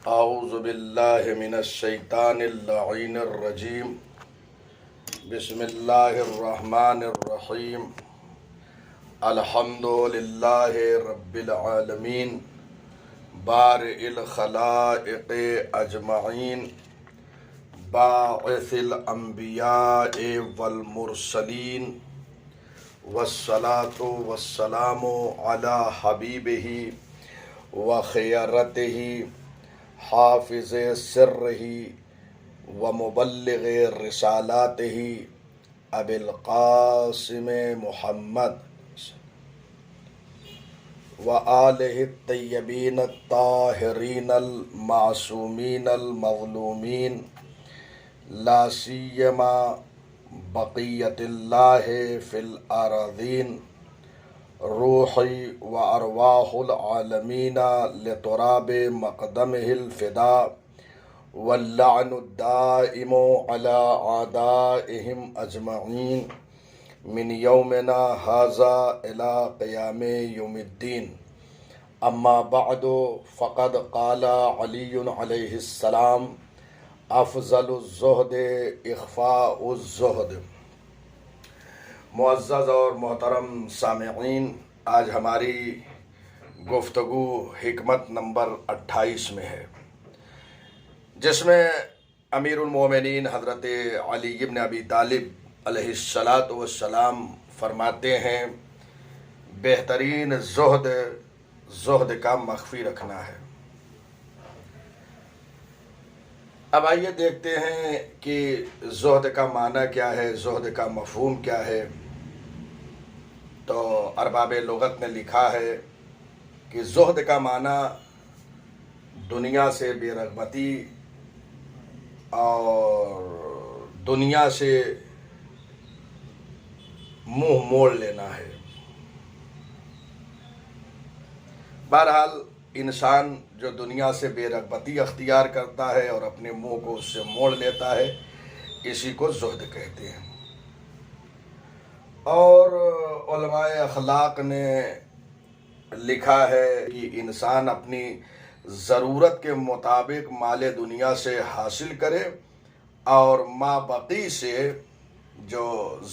اعوذ باللہ من الشیطان اللعین الرجیم بسم اللہ الرحمن الرحیم الحمد للہ رب العالمین بارئ الخلائق اجمعین باعث الانبیاء والمرسلین والصلاة والسلام علی حبیبہ وخیرتہ حافظ سرہ ومبلغ رسالاتہ ابی القاسم محمد وآلہ الطیبین الطاہرین المعصومین المظلومین لا سیما بقیت اللہ فی الارضین روحی و ارواح العالمین لتراب مقدمہ الفداء واللعن الدائم على اعدائهم اجمعین من یومنا ھذا الى قیام یوم الدین اما بعد فقد قال علی علیہ السلام افضل الزہد اخفاء الزہد۔ معزز اور محترم سامعین، آج ہماری گفتگو حکمت نمبر 28 میں ہے، جس میں امیر المومنین حضرت علی بن ابی طالب علیہ السلام فرماتے ہیں بہترین زہد کا مخفی رکھنا ہے۔ اب آئیے دیکھتے ہیں کہ زہد کا معنی کیا ہے، زہد کا مفہوم کیا ہے۔ تو ارباب لغت نے لکھا ہے کہ زہد کا معنی دنیا سے بے رغبتی اور دنیا سے منہ موڑ لینا ہے۔ بہرحال انسان جو دنیا سے بے رغبتی اختیار کرتا ہے اور اپنے منہ کو اس سے موڑ لیتا ہے، اسی کو زہد کہتے ہیں۔ اور علماء اخلاق نے لکھا ہے کہ انسان اپنی ضرورت کے مطابق مال دنیا سے حاصل کرے اور ما بقی سے جو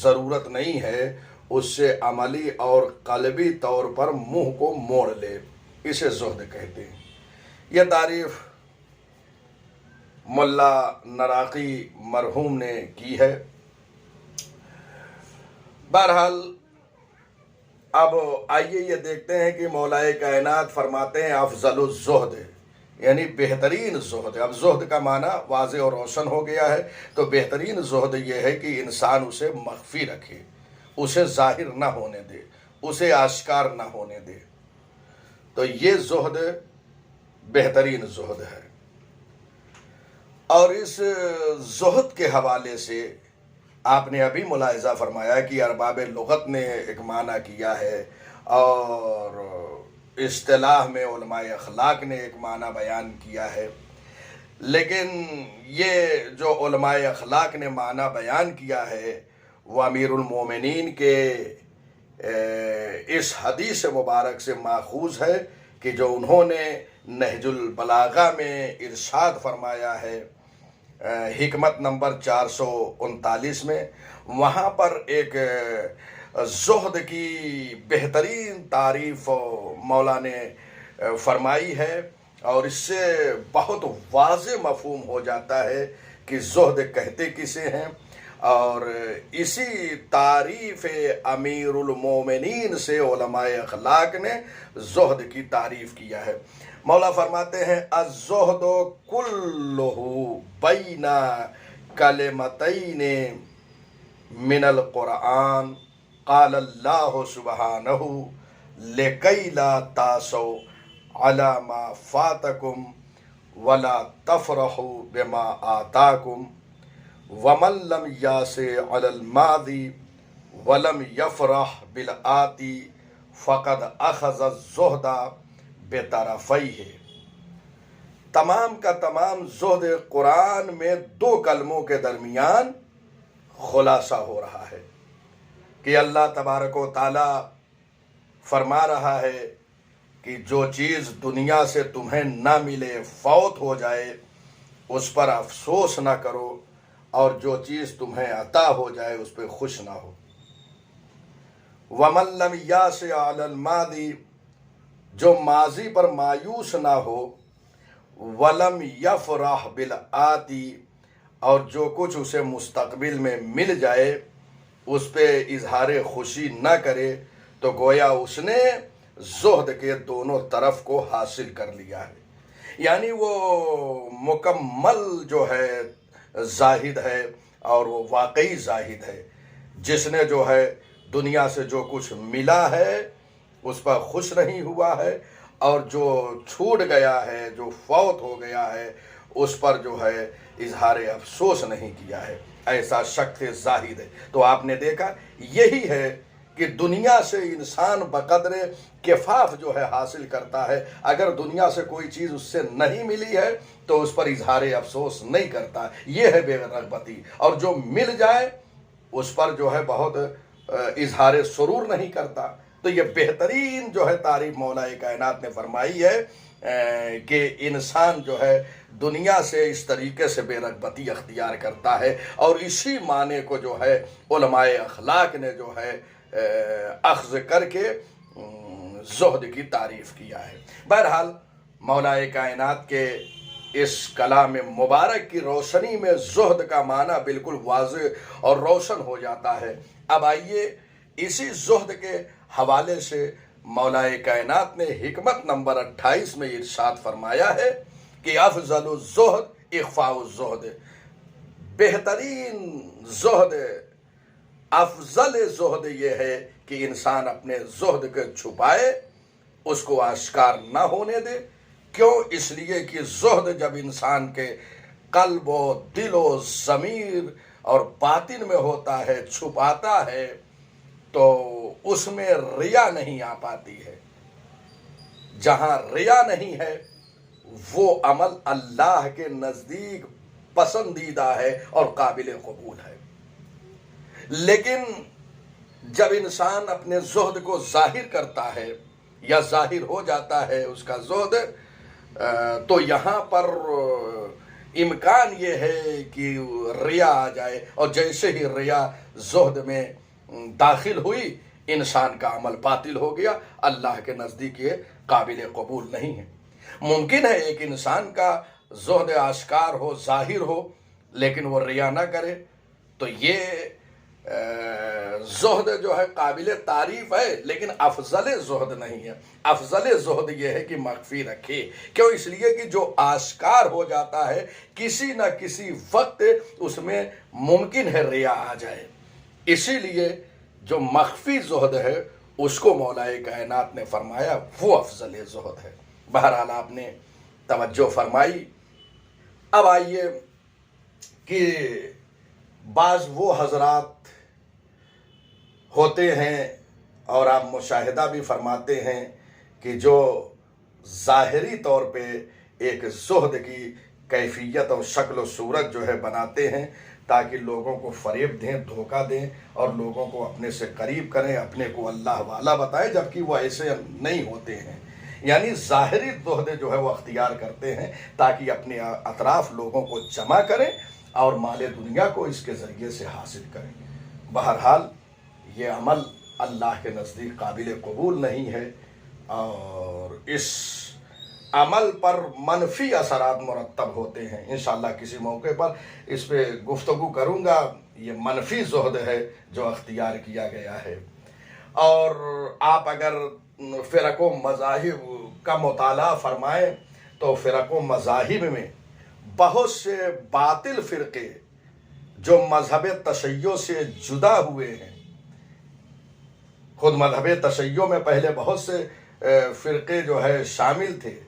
ضرورت نہیں ہے اس سے عملی اور قلبی طور پر منہ کو موڑ لے، اسے زہد کہتے ہیں۔ یہ تعریف ملا نراقی مرحوم نے کی ہے۔ بہرحال اب آئیے یہ دیکھتے ہیں کہ مولا کائنات فرماتے ہیں افضل الزہد، یعنی بہترین زہد۔ اب زہد کا معنی واضح اور روشن ہو گیا ہے، تو بہترین زہد یہ ہے کہ انسان اسے مخفی رکھے، اسے ظاہر نہ ہونے دے، اسے آشکار نہ ہونے دے۔ تو یہ زہد بہترین زہد ہے۔ اور اس زہد کے حوالے سے آپ نے ابھی ملاحظہ فرمایا کہ ارباب لغت نے ایک معنی کیا ہے اور اصطلاح میں علماء اخلاق نے ایک معنی بیان کیا ہے، لیکن یہ جو علماء اخلاق نے معنی بیان کیا ہے وہ امیر المومنین کے اس حدیث مبارک سے ماخوذ ہے کہ جو انہوں نے نہج البلاغہ میں ارشاد فرمایا ہے حکمت نمبر 439 میں۔ وہاں پر ایک زہد کی بہترین تعریف مولا نے فرمائی ہے، اور اس سے بہت واضح مفہوم ہو جاتا ہے کہ زہد کہتے کسے ہیں، اور اسی تعریف امیر المومنین سے علماء اخلاق نے زہد کی تعریف کیا ہے۔ مولا فرماتے ہیں الزہد کلہ بین کلمتین من القرآن قال اللہ سبحانہ لکی لا تاسوا علی ما فاتکم ولا تفرحوا بما آتاکم ومن لم یاس علی الماضی ولم یفرح بالآتی فقد اخذ الزہد بطرفیہ۔ تمام کا تمام زہد قرآن میں 2 کلموں کے درمیان خلاصہ ہو رہا ہے کہ اللہ تبارک و تعالی فرما رہا ہے کہ جو چیز دنیا سے تمہیں نہ ملے، فوت ہو جائے، اس پر افسوس نہ کرو، اور جو چیز تمہیں عطا ہو جائے اس پہ خوش نہ ہو۔ وَمَن لَّمْ يَأْسِ عَلَى الْمَاضِي، جو ماضی پر مایوس نہ ہو، وَلَمْ يَفْرَحْ بِالْآتِي، اور جو کچھ اسے مستقبل میں مل جائے اس پہ اظہار خوشی نہ کرے، تو گویا اس نے زہد کے دونوں طرف کو حاصل کر لیا ہے۔ یعنی وہ مکمل جو ہے زاہد ہے، اور وہ واقعی زاہد ہے، جس نے جو ہے دنیا سے جو کچھ ملا ہے اس پر خوش نہیں ہوا ہے، اور جو چھوٹ گیا ہے، جو فوت ہو گیا ہے، اس پر جو ہے اظہار افسوس نہیں کیا ہے۔ ایسا شخص زاہد ہے۔ تو آپ نے دیکھا یہی ہے کہ دنیا سے انسان بقدر کفاف جو ہے حاصل کرتا ہے۔ اگر دنیا سے کوئی چیز اس سے نہیں ملی ہے تو اس پر اظہار افسوس نہیں کرتا، یہ ہے بے رغبتی۔ اور جو مل جائے اس پر جو ہے بہت اظہار سرور نہیں کرتا۔ تو یہ بہترین جو ہے تعریف مولا کائنات نے فرمائی ہے کہ انسان جو ہے دنیا سے اس طریقے سے بے رغبتی اختیار کرتا ہے، اور اسی معنی کو جو ہے علماء اخلاق نے جو ہے اخذ کر کے زہد کی تعریف کیا ہے۔ بہرحال مولا کائنات کے اس کلام مبارک کی روشنی میں زہد کا معنی بالکل واضح اور روشن ہو جاتا ہے۔ اب آئیے اسی زہد کے حوالے سے مولا کائنات نے حکمت نمبر 28 میں ارشاد فرمایا ہے کہ افضل الزہد اخفاء الزہد، بہترین زہد، افضل زہد یہ ہے کہ انسان اپنے زہد کو چھپائے، اس کو آشکار نہ ہونے دے۔ کیوں؟ اس لیے کہ زہد جب انسان کے قلب و دل و ضمیر اور باطن میں ہوتا ہے، چھپاتا ہے، تو اس میں ریا نہیں آ پاتی ہے۔ جہاں ریا نہیں ہے وہ عمل اللہ کے نزدیک پسندیدہ ہے اور قابل قبول ہے۔ لیکن جب انسان اپنے زہد کو ظاہر کرتا ہے یا ظاہر ہو جاتا ہے اس کا زہد، تو یہاں پر امکان یہ ہے کہ ریا آ جائے، اور جیسے ہی ریا زہد میں داخل ہوئی انسان کا عمل باطل ہو گیا، اللہ کے نزدیک یہ قابل قبول نہیں ہے۔ ممکن ہے ایک انسان کا زہد آشکار ہو، ظاہر ہو، لیکن وہ ریا نہ کرے، تو یہ زہد جو ہے قابل تعریف ہے، لیکن افضل زہد نہیں ہے۔ افضل زہد یہ ہے کہ مخفی رکھے۔ کیوں؟ اس لیے کہ جو آشکار ہو جاتا ہے کسی نہ کسی وقت اس میں ممکن ہے ریا آ جائے، اسی لیے جو مخفی زہد ہے اس کو مولا کائنات نے فرمایا وہ افضل زہد ہے۔ بہرحال آپ نے توجہ فرمائی۔ اب آئیے کہ بعض وہ حضرات ہوتے ہیں اور آپ مشاہدہ بھی فرماتے ہیں کہ جو ظاہری طور پہ ایک زہد کی کیفیت اور شکل و صورت جو ہے بناتے ہیں تاکہ لوگوں کو فریب دیں، دھوکہ دیں، اور لوگوں کو اپنے سے قریب کریں، اپنے کو اللہ والا بتائیں، جبکہ وہ ایسے نہیں ہوتے ہیں۔ یعنی ظاہری زہد جو ہے وہ اختیار کرتے ہیں تاکہ اپنے اطراف لوگوں کو جمع کریں اور مال دنیا کو اس کے ذریعے سے حاصل کریں۔ بہرحال یہ عمل اللہ کے نزدیک قابل قبول نہیں ہے، اور اس عمل پر منفی اثرات مرتب ہوتے ہیں۔ انشاءاللہ کسی موقع پر اس پہ گفتگو کروں گا۔ یہ منفی زہد ہے جو اختیار کیا گیا ہے۔ اور آپ اگر فرق و مذاہب کا مطالعہ فرمائیں تو فرق و مذاہب میں بہت سے باطل فرقے جو مذہب تشیع سے جدا ہوئے ہیں، خود مذہب تشیع میں پہلے بہت سے فرقے جو ہے شامل تھے،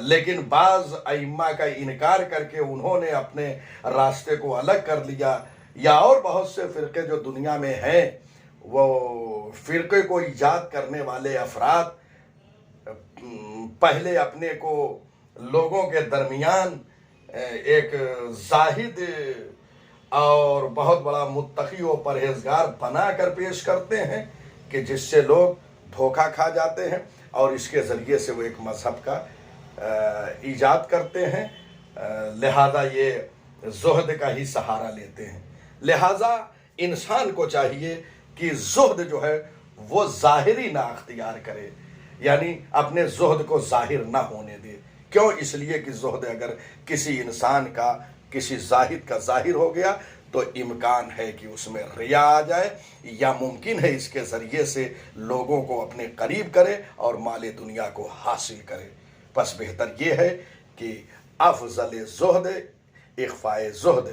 لیکن بعض ائمہ کا انکار کر کے انہوں نے اپنے راستے کو الگ کر لیا، یا اور بہت سے فرقے جو دنیا میں ہیں، وہ فرقے کو ایجاد کرنے والے افراد پہلے اپنے کو لوگوں کے درمیان ایک زاہد اور بہت بڑا متقی و پرہیزگار بنا کر پیش کرتے ہیں کہ جس سے لوگ دھوکہ کھا جاتے ہیں، اور اس کے ذریعے سے وہ ایک مذہب کا ایجاد کرتے ہیں، لہذا یہ زہد کا ہی سہارا لیتے ہیں۔ لہذا انسان کو چاہیے کہ زہد جو ہے وہ ظاہری نہ اختیار کرے، یعنی اپنے زہد کو ظاہر نہ ہونے دے۔ کیوں؟ اس لیے کہ زہد اگر کسی انسان کا، کسی زاہد کا ظاہر ہو گیا تو امکان ہے کہ اس میں ریا آ جائے، یا ممکن ہے اس کے ذریعے سے لوگوں کو اپنے قریب کرے اور مال دنیا کو حاصل کرے۔ پس بہتر یہ ہے کہ افضل زہد اخفاء زہد،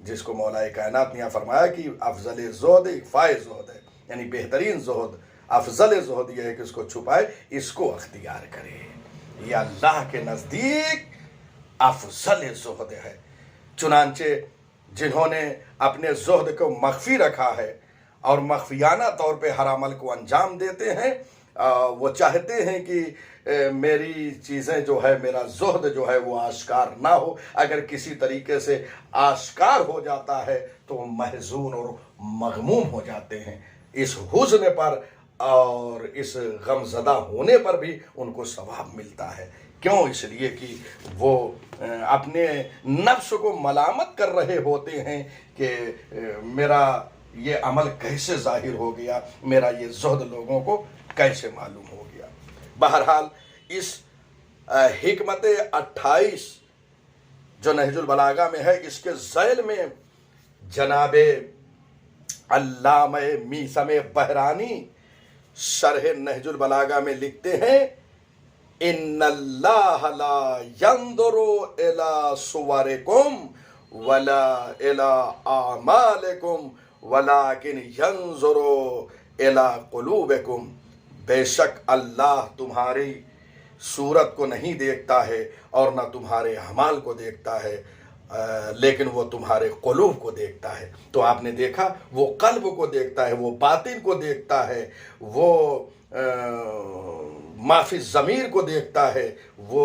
جس کو مولا کائنات نے فرمایا کہ افضل زہد اخفاء زہد ہے، یعنی بہترین زہد، افضل زہد یہ ہے کہ اس کو چھپائے، اس کو اختیار کرے۔ یہ اللہ کے نزدیک افضل زہد ہے۔ چنانچہ جنہوں نے اپنے زہد کو مخفی رکھا ہے اور مخفیانہ طور پہ ہر عمل کو انجام دیتے ہیں، وہ چاہتے ہیں کہ میری چیزیں جو ہے، میرا زہد جو ہے وہ آشکار نہ ہو۔ اگر کسی طریقے سے آشکار ہو جاتا ہے تو وہ محزون اور مغموم ہو جاتے ہیں۔ اس حزن پر اور اس غم زدہ ہونے پر بھی ان کو ثواب ملتا ہے۔ کیوں؟ اس لیے کہ وہ اپنے نفس کو ملامت کر رہے ہوتے ہیں کہ میرا یہ عمل کیسے ظاہر ہو گیا، میرا یہ زہد لوگوں کو کیسے معلوم ہو گیا۔ بہرحال اس حکمت 28 جو نہج البلاغہ میں ہے، اس کے ذیل میں جناب علامہ میثم بحرانی شرح نہج البلاغہ میں لکھتے ہیں، ان اللہ لا ينظر الى صورکم ولا الى اعمالکم ولكن ينظر الى قلوبکم۔ بے شک اللہ تمہاری صورت کو نہیں دیکھتا ہے اور نہ تمہارے اعمال کو دیکھتا ہے، لیکن وہ تمہارے قلوب کو دیکھتا ہے۔ تو آپ نے دیکھا، وہ قلب کو دیکھتا ہے، وہ باطن کو دیکھتا ہے، وہ ما فی الضمیر کو دیکھتا ہے، وہ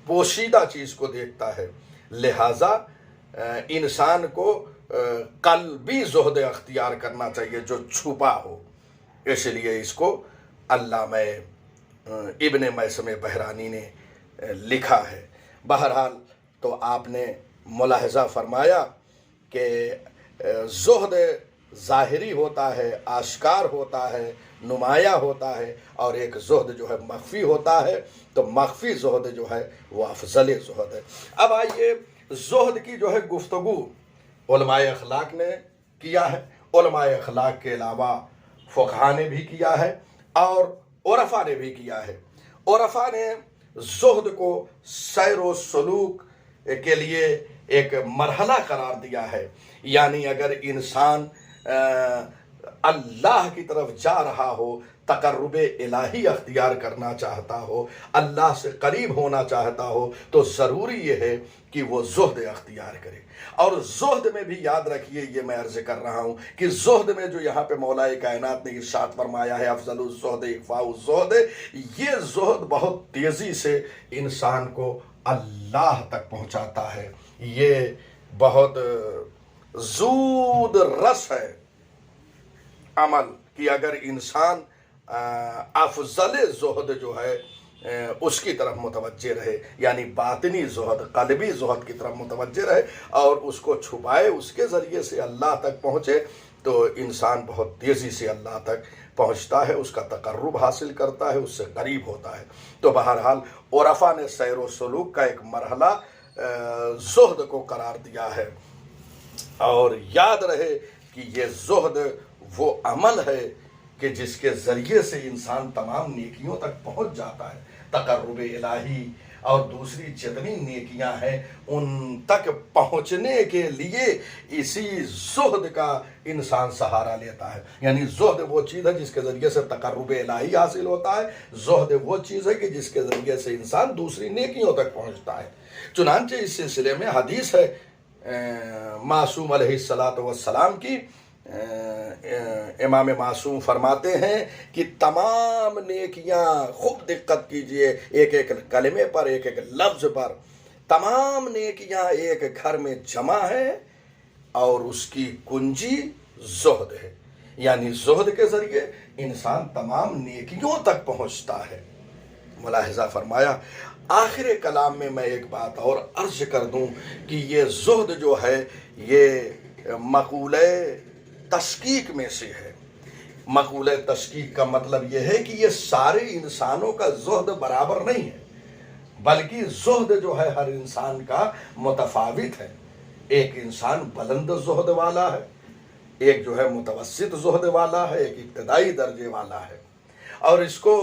پوشیدہ چیز کو دیکھتا ہے۔ لہٰذا انسان کو قلبی زہد اختیار کرنا چاہیے جو چھپا ہو۔ اس لیے اس کو علامہ ابن میثم بحرانی نے لکھا ہے۔ بہرحال تو آپ نے ملاحظہ فرمایا کہ زہد ظاہری ہوتا ہے، آشکار ہوتا ہے، نمایاں ہوتا ہے، اور ایک زہد جو ہے مخفی ہوتا ہے۔ تو مخفی زہد جو ہے وہ افضل زہد ہے۔ اب آئیے زہد کی جو ہے گفتگو علماء اخلاق نے کیا ہے، علماء اخلاق کے علاوہ فقہا نے بھی کیا ہے اور عرفا نے بھی کیا ہے۔ عرفا نے زہد کو سیر و سلوک کے لیے ایک مرحلہ قرار دیا ہے، یعنی اگر انسان اللہ کی طرف جا رہا ہو، تقرب الہی اختیار کرنا چاہتا ہو، اللہ سے قریب ہونا چاہتا ہو، تو ضروری یہ ہے کہ وہ زہد اختیار کرے۔ اور زہد میں بھی یاد رکھیے، یہ میں عرض کر رہا ہوں کہ زہد میں جو یہاں پہ مولا کائنات نے ارشاد فرمایا ہے افضل الزہد اخفاء الزہد، یہ زہد بہت تیزی سے انسان کو اللہ تک پہنچاتا ہے۔ یہ بہت زود رس ہے عمل کہ اگر انسان افضل زہد جو ہے اس کی طرف متوجہ رہے، یعنی باطنی زہد، قلبی زہد کی طرف متوجہ رہے اور اس کو چھپائے، اس کے ذریعے سے اللہ تک پہنچے، تو انسان بہت تیزی سے اللہ تک پہنچتا ہے، اس کا تقرب حاصل کرتا ہے، اس سے قریب ہوتا ہے۔ تو بہرحال عرفا نے سیر و سلوک کا ایک مرحلہ زہد کو قرار دیا ہے، اور یاد رہے کہ یہ زہد وہ عمل ہے کہ جس کے ذریعے سے انسان تمام نیکیوں تک پہنچ جاتا ہے۔ تقرب الہی اور دوسری جتنی نیکیاں ہیں ان تک پہنچنے کے لیے اسی زہد کا انسان سہارا لیتا ہے۔ یعنی زہد وہ چیز ہے جس کے ذریعے سے تقرب الہی حاصل ہوتا ہے، زہد وہ چیز ہے کہ جس کے ذریعے سے انسان دوسری نیکیوں تک پہنچتا ہے۔ چنانچہ اس سلسلے میں حدیث ہے معصوم علیہ السلام کی، امام معصوم فرماتے ہیں کہ تمام نیکیاں، خوب دقت کیجئے ایک ایک کلمے پر، ایک ایک لفظ پر، تمام نیکیاں ایک گھر میں جمع ہیں اور اس کی کنجی زہد ہے۔ یعنی زہد کے ذریعے انسان تمام نیکیوں تک پہنچتا ہے۔ ملاحظہ فرمایا۔ آخر کلام میں ایک بات اور عرض کر دوں کہ یہ زہد جو ہے یہ مقولہ تشکیک میں سے ہے۔ مقولہ تشکیک کا مطلب یہ ہے کہ یہ سارے انسانوں کا زہد برابر نہیں ہے، بلکہ زہد جو ہے ہر انسان کا متفاوت ہے۔ ایک انسان بلند زہد والا ہے، ایک جو ہے متوسط زہد والا ہے، ایک ابتدائی درجے والا ہے۔ اور اس کو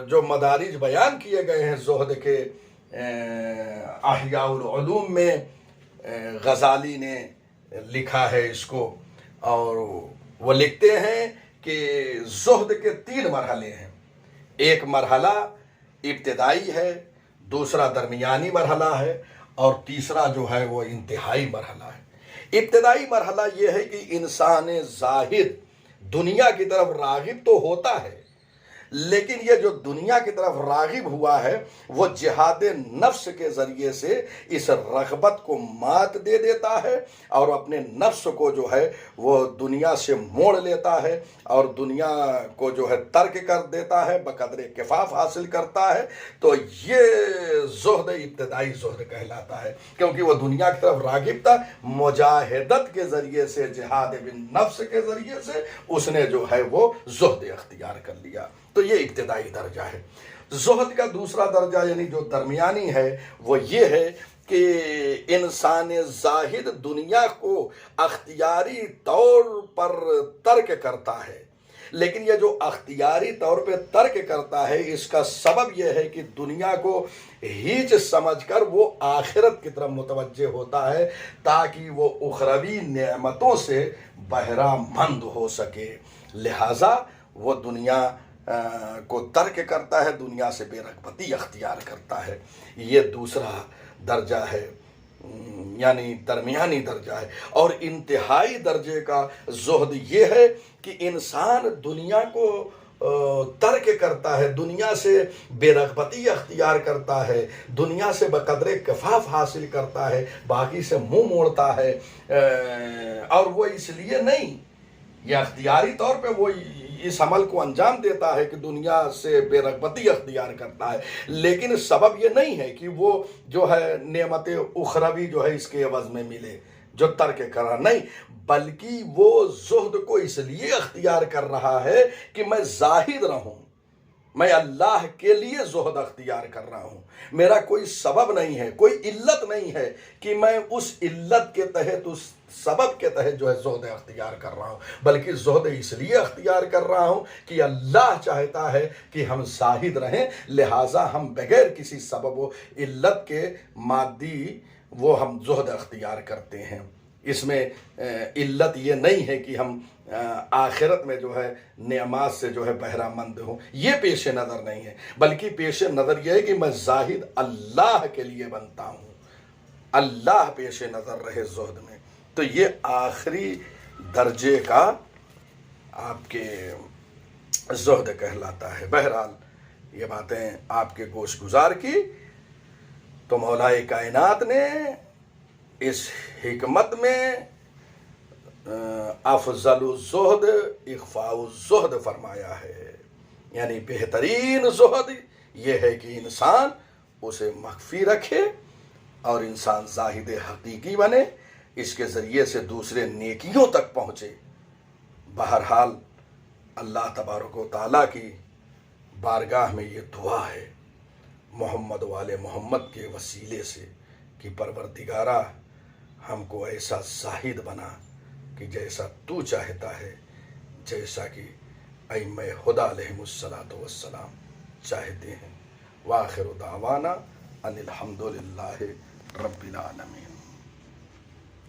جو مدارج بیان کیے گئے ہیں زہد کے احیاء العلوم میں غزالی نے لکھا ہے اس کو، اور وہ لکھتے ہیں کہ زہد کے 3 مرحلے ہیں۔ ایک مرحلہ ابتدائی ہے، دوسرا درمیانی مرحلہ ہے، اور تیسرا جو ہے وہ انتہائی مرحلہ ہے۔ ابتدائی مرحلہ یہ ہے کہ انسان زاہد دنیا کی طرف راغب تو ہوتا ہے، لیکن یہ جو دنیا کی طرف راغب ہوا ہے وہ جہاد نفس کے ذریعے سے اس رغبت کو مات دے دیتا ہے، اور اپنے نفس کو جو ہے وہ دنیا سے موڑ لیتا ہے، اور دنیا کو جو ہے ترک کر دیتا ہے، بقدر کفاف حاصل کرتا ہے۔ تو یہ زہد ابتدائی زہد کہلاتا ہے، کیونکہ وہ دنیا کی طرف راغب تھا، مجاہدت کے ذریعے سے، جہاد بن نفس کے ذریعے سے اس نے جو ہے وہ زہد اختیار کر لیا۔ تو یہ ابتدائی درجہ ہے۔ زہد کا دوسرا درجہ یعنی جو درمیانی ہے وہ یہ ہے کہ انسان زاہد دنیا کو اختیاری طور پر ترک کرتا ہے، لیکن یہ جو اختیاری طور پہ ترک کرتا ہے اس کا سبب یہ ہے کہ دنیا کو ہیچ سمجھ کر وہ آخرت کی طرف متوجہ ہوتا ہے، تاکہ وہ اخروی نعمتوں سے بہرہ مند ہو سکے۔ لہٰذا وہ دنیا کو ترک کرتا ہے، دنیا سے بے رغبتی اختیار کرتا ہے۔ یہ دوسرا درجہ ہے، یعنی درمیانی درجہ ہے۔ اور انتہائی درجے کا زہد یہ ہے کہ انسان دنیا کو ترک کرتا ہے، دنیا سے بے رغبتی اختیار کرتا ہے، دنیا سے بقدر کفاف حاصل کرتا ہے، باقی سے منہ موڑتا ہے، اور وہ اس لیے نہیں، یہ اختیاری طور پہ وہ اس عمل کو انجام دیتا ہے کہ دنیا سے بے رغبتی اختیار کرتا ہے، لیکن سبب یہ نہیں ہے کہ وہ جو ہے نعمت اخروی جو ہے اس کے عوض میں ملے جو ترک کرا، نہیں، بلکہ وہ زہد کو اس لیے اختیار کر رہا ہے کہ میں زاہد رہوں، میں اللہ کے لیے زہد اختیار کر رہا ہوں۔ میرا کوئی سبب نہیں ہے، کوئی علت نہیں ہے کہ میں اس علت کے تحت، اس سبب کے تحت جو ہے زہد اختیار کر رہا ہوں، بلکہ زہد اس لیے اختیار کر رہا ہوں کہ اللہ چاہتا ہے کہ ہم زاہد رہیں، لہٰذا ہم بغیر کسی سبب و علت کے مادی وہ ہم زہد اختیار کرتے ہیں۔ اس میں علت یہ نہیں ہے کہ ہم آخرت میں جو ہے نعمات سے جو ہے بہرہ مند ہوں، یہ پیش نظر نہیں ہے، بلکہ پیش نظر یہ ہے کہ میں زاہد اللہ کے لیے بنتا ہوں، اللہ پیش نظر رہے زہد میں۔ تو یہ آخری درجے کا آپ کے زہد کہلاتا ہے۔ بہرحال یہ باتیں آپ کے گوش گزار کی تو مولا کائنات نے اس حکمت میں افضل الزہد اخفاء الزہد فرمایا ہے، یعنی بہترین زہد یہ ہے کہ انسان اسے مخفی رکھے اور انسان زاہد حقیقی بنے، اس کے ذریعے سے دوسرے نیکیوں تک پہنچے۔ بہرحال اللہ تبارک و تعالیٰ کی بارگاہ میں یہ دعا ہے محمد والے محمد کے وسیلے سے کہ پروردگارہ ہم کو ایسا زاہد بنا کہ جیسا تو چاہتا ہے، جیسا کہ ائمہ ہدیٰ علیہم الصلاۃ والسلام چاہتے ہیں۔ وآخر دعوانا ان الحمد للہ رب العالمین۔